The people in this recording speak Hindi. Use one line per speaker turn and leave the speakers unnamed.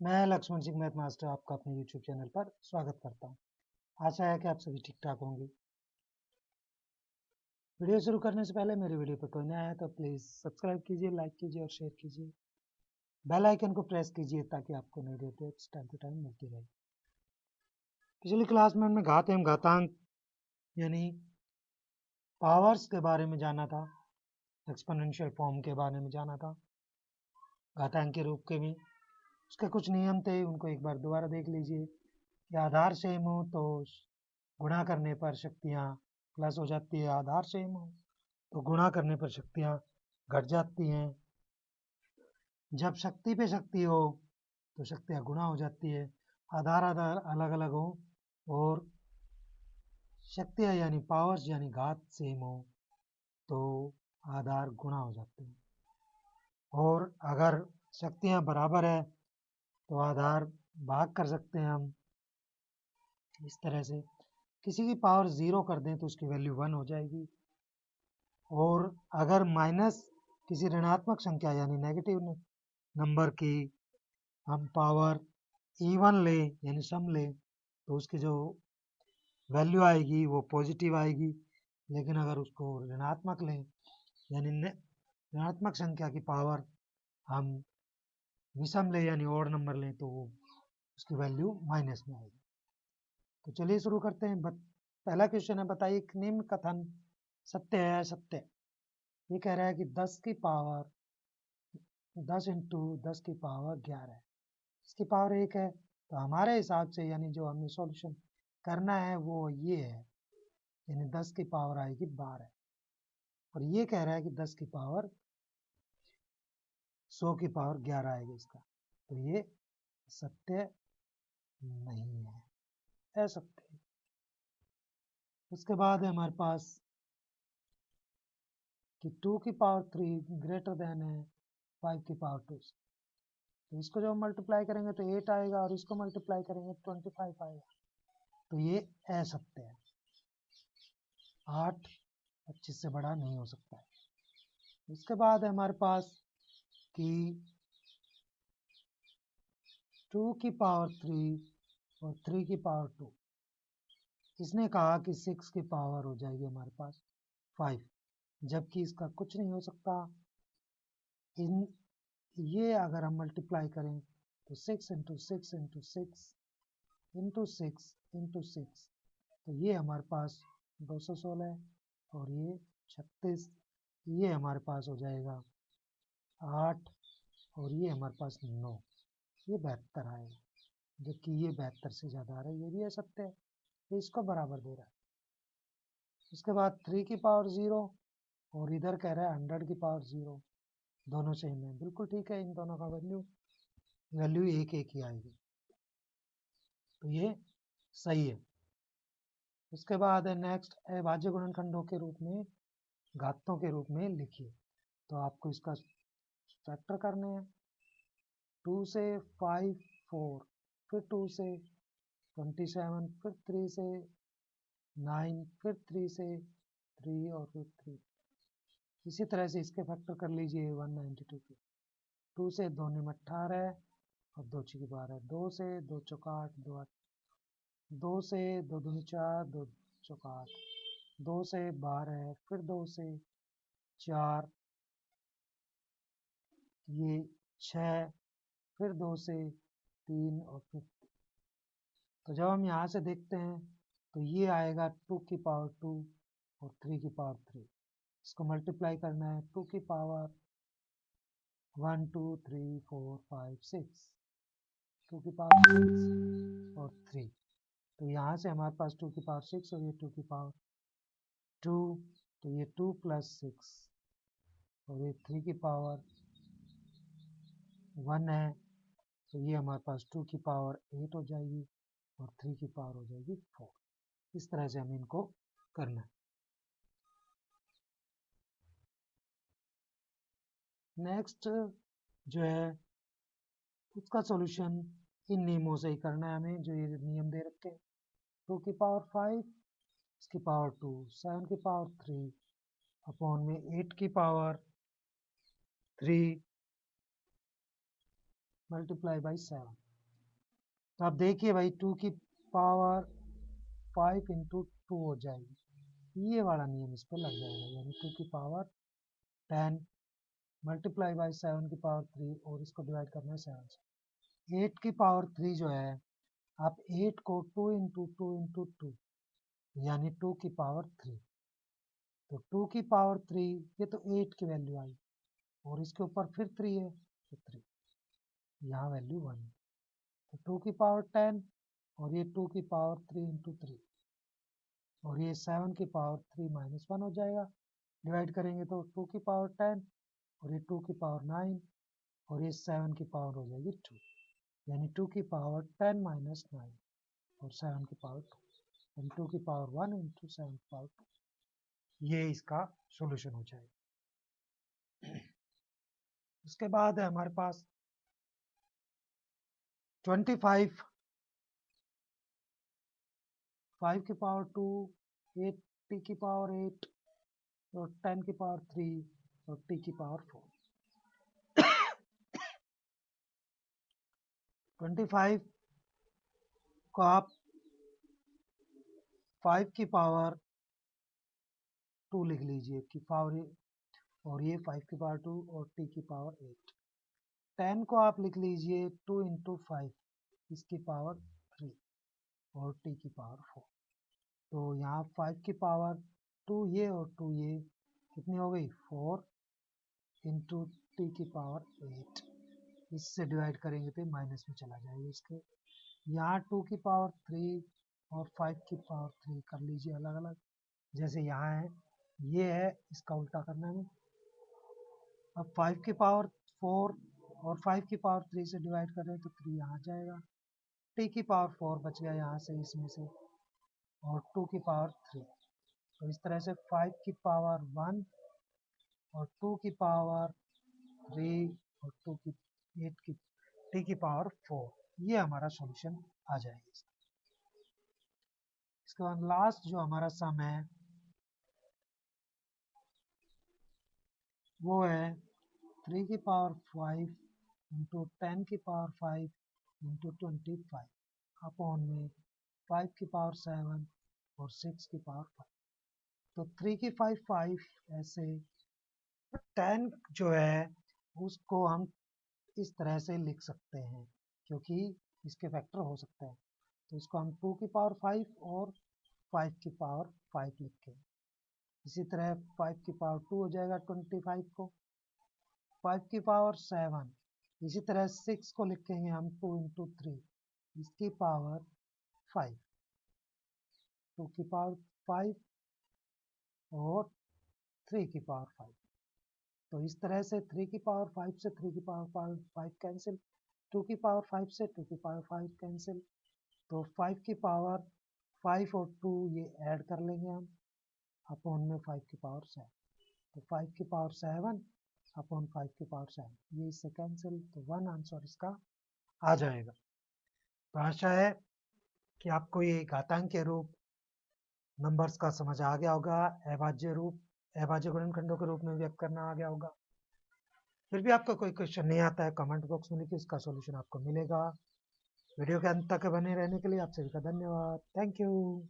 मैं लक्ष्मण सिंह मैथ मास्टर आपका अपने YouTube चैनल पर स्वागत करता हूं। आशा है कि आप सभी ठीक ठाक होंगे। वीडियो शुरू करने से पहले मेरे वीडियो पर कोई नया है तो प्लीज़ सब्सक्राइब कीजिए, लाइक कीजिए और शेयर कीजिए। बेल आइकन को प्रेस कीजिए ताकि आपको नई अपडेट्स टाइम टू टाइम मिलती रहे। पिछली क्लास में हमने घात एवं घातांक यानी पावर्स के बारे में जाना था, एक्सपोनेंशियल फॉर्म के बारे में जाना था, घातांक के रूप के भी उसके कुछ नियम थे, उनको एक बार दोबारा देख लीजिए कि आधार सेम हो तो गुणा करने पर शक्तियाँ प्लस हो जाती है, आधार सेम हो तो गुणा करने पर शक्तियाँ घट जाती हैं। जब शक्ति पे शक्ति हो तो शक्तियाँ गुणा हो जाती है। आधार आधार अलग अलग हो और शक्तियाँ यानी पावर्स यानी घात सेम हो तो आधार गुणा हो जाते हैं। और अगर शक्तियाँ बराबर है तो आधार भाग कर सकते हैं हम इस तरह से। किसी की पावर 0 कर दें तो उसकी वैल्यू 1 हो जाएगी। और अगर माइनस किसी ऋणात्मक संख्या यानी नेगेटिव नंबर की हम पावर इवन लें यानी सम लें तो उसकी जो वैल्यू आएगी वो पॉजिटिव आएगी। लेकिन अगर उसको ऋणात्मक लें यानी ऋणात्मक संख्या की पावर हम विषम लें यानी ओड नंबर लें तो वो उसकी वैल्यू माइनस में आएगी। तो चलिए शुरू करते हैं। पहला क्वेश्चन है, बताइए निम्न कथन सत्य है असत्य। ये कह रहा है कि 10 की पावर 10 इंटू 10 की पावर 11 है, इसकी पावर 1 है। तो हमारे हिसाब से यानी जो हमें सॉल्यूशन करना है वो ये है, यानी 10 की पावर आएगी 12। और ये कह रहा है कि 10 की पावर 100 की पावर 11 आएगी इसका। तो ये सत्य नहीं है, असत्य है। उसके बाद है हमारे पास कि 2 की पावर 3 ग्रेटर देन है 5 की पावर 2 से। तो इसको जब मल्टीप्लाई करेंगे तो 8 आएगा और इसको मल्टीप्लाई करेंगे 25 आएगा। तो ये असत्य है, 8 25 से बड़ा नहीं हो सकता है। इसके बाद है हमारे पास कि 2 की पावर 3 और 3 की पावर 2। इसने कहा कि 6 की पावर हो जाएगी हमारे पास 5, जबकि इसका कुछ नहीं हो सकता। इन ये अगर हम मल्टीप्लाई करें तो 6 इंटू 6 इंटू 6 इंटू 6 इंटू 6, तो ये हमारे पास 216 है और ये 36, ये हमारे पास हो जाएगा 8 और ये हमारे पास 9, ये 72 आएगा। जबकि ये 72 से ज़्यादा आ रहा है, ये भी असत्य है, ये इसको बराबर दे रहा है। उसके बाद 3 की पावर 0 और इधर कह रहा है 100 की पावर 0, दोनों सेम है, बिल्कुल ठीक है। इन दोनों का वैल्यू एक एक ही आएगी, तो ये सही है। उसके बाद है नेक्स्ट, अभाज्य गुणनखंडों के रूप में घातों के रूप में लिखिए। तो आपको इसका फैक्टर करने हैं। 2 से 5 4, फिर 2 से 27, फिर 3 से 9, फिर 3 से 3 और फिर 3। इसी तरह से इसके फैक्टर कर लीजिए 192 के। 2 से 2 निम 18 और 2 की 12, 2 से 2 चौका 8, 2 2 से 2 दूनी 4, 2 चौका 8, 2 से 12, फिर 2 से 4, ये 6, फिर 2 से 3 और फिर। तो जब हम यहाँ से देखते हैं तो ये आएगा 2 की पावर 2 और 3 की पावर 3। इसको मल्टीप्लाई करना है 2 की पावर 1 2 3 4 5 6, 2 की पावर 6 और 3। तो यहाँ से हमारे पास 2 की पावर 6 और ये 2 की पावर 2, तो ये 2 प्लस 6 और ये 3 की पावर 1 है, तो ये हमारे पास 2 की पावर 8 हो जाएगी और 3 की पावर हो जाएगी 4। इस तरह से हमें इनको करना है। नेक्स्ट जो है उसका सॉल्यूशन इन नियमों से ही करना है हमें, जो ये नियम दे रखे हैं। 2 की पावर 5, इसकी पावर 2, 7 की पावर 3 अपॉन में 8 की पावर 3 मल्टीप्लाई बाई 7। तो आप देखिए भाई 2 की पावर 5 इंटू 2 हो जाएगी, ये वाला नियम इस पर लग जाएगा, यानी 2 की पावर 10 मल्टीप्लाई बाई 7 की पावर 3 और इसको डिवाइड करना है 7 से। 8 की पावर 3 जो है, आप 8 को 2 इंटू 2 इंटू 2 यानी 2 की पावर 3, तो 2 की पावर 3 ये तो 8 की वैल्यू आई और इसके ऊपर फिर 3 है तो 3, यहाँ वैल्यू 1 है, तो 2 की पावर 10 और ये 2 की पावर 3 इंटू 3 और ये 7 की पावर 3 माइनस 1 हो जाएगा। डिवाइड करेंगे तो 2 की पावर 10 और ये 2 की पावर 9 और ये 7 की पावर हो जाएगी 2, यानी 2 की पावर 10 माइनस 9 और 7 की पावर 2, यानी 2 की पावर 1 इंटू 7 की पावर 2, ये इसका सॉल्यूशन हो जाएगा। उसके बाद है हमारे पास 25, 5 की पावर 2, 8 टी की पावर 8 और 10 की पावर 3 और टी की पावर 4। 25 को आप 5 की पावर 2 लिख लीजिए कि पावर, और ये 5 की पावर 2 और टी की पावर 8। 10 को आप लिख लीजिए 2 इंटू 5 इसकी पावर 3 और टी की पावर 4। तो यहाँ 5 की पावर 2 ये और 2 ये कितनी हो गई 4 इंटू टी की पावर 8, इससे डिवाइड करेंगे तो माइनस में चला जाएगा इसके। यहाँ 2 की पावर 3 और 5 की पावर 3 कर लीजिए अलग अलग, जैसे यहाँ है ये है, इसका उल्टा करना है। अब 5 की पावर 4 और 5 की पावर 3 से डिवाइड करें तो 3 यहाँ जाएगा, टी की पावर 4 बच गया यहाँ से इसमें से और 2 की पावर 3। तो इस तरह से 5 की पावर 1 और 2 की पावर 3 और 2 की 8 की टी की पावर 4, ये हमारा सॉल्यूशन आ जाएगा। इसके बाद लास्ट जो हमारा सम है वो है 3 की पावर 5 इंटू 10 की पावर 5 इंटू 25 अपॉन में 5 की पावर 7 और 6 की पावर 5। तो 3 की 5 ऐसे 10 जो है उसको हम इस तरह से लिख सकते हैं क्योंकि इसके फैक्टर हो सकते हैं, तो इसको हम 2 की पावर 5 और 5 की पावर 5 लिखें। इसी तरह 5 की पावर 2 हो जाएगा 25 को, 5 की पावर 7, इसी तरह 6 को लिखेंगे हम 2 इंटू 3 इसकी पावर 5, 2 की पावर 5 और 3 की पावर 5। तो इस तरह से 3 की पावर 5 से 3 की पावर 5 कैंसिल, 2 की पावर 5 से 2 की पावर 5 कैंसिल, तो 5 की पावर 5 और 2 ये ऐड कर लेंगे हम अपॉन में 5 की पावर 7, तो 5 की पावर 7 अपॉन 5 की पावर 7, ये इससे कैंसिल, तो 1 आंसर इसका आ जाएगा। तो आशा है कि आपको ये घातांकीय रूप नंबर्स का समझ आ गया होगा, अभाज्य गुणनखंडों के रूप में व्यक्त करना आ गया होगा। फिर भी आपका कोई क्वेश्चन नहीं आता है कमेंट बॉक्स में लिखिए, इसका सॉल्यूशन आपको मिलेगा। वीडियो के अंत तक बने रहने के लिए आप सभी का धन्यवाद। Thank you.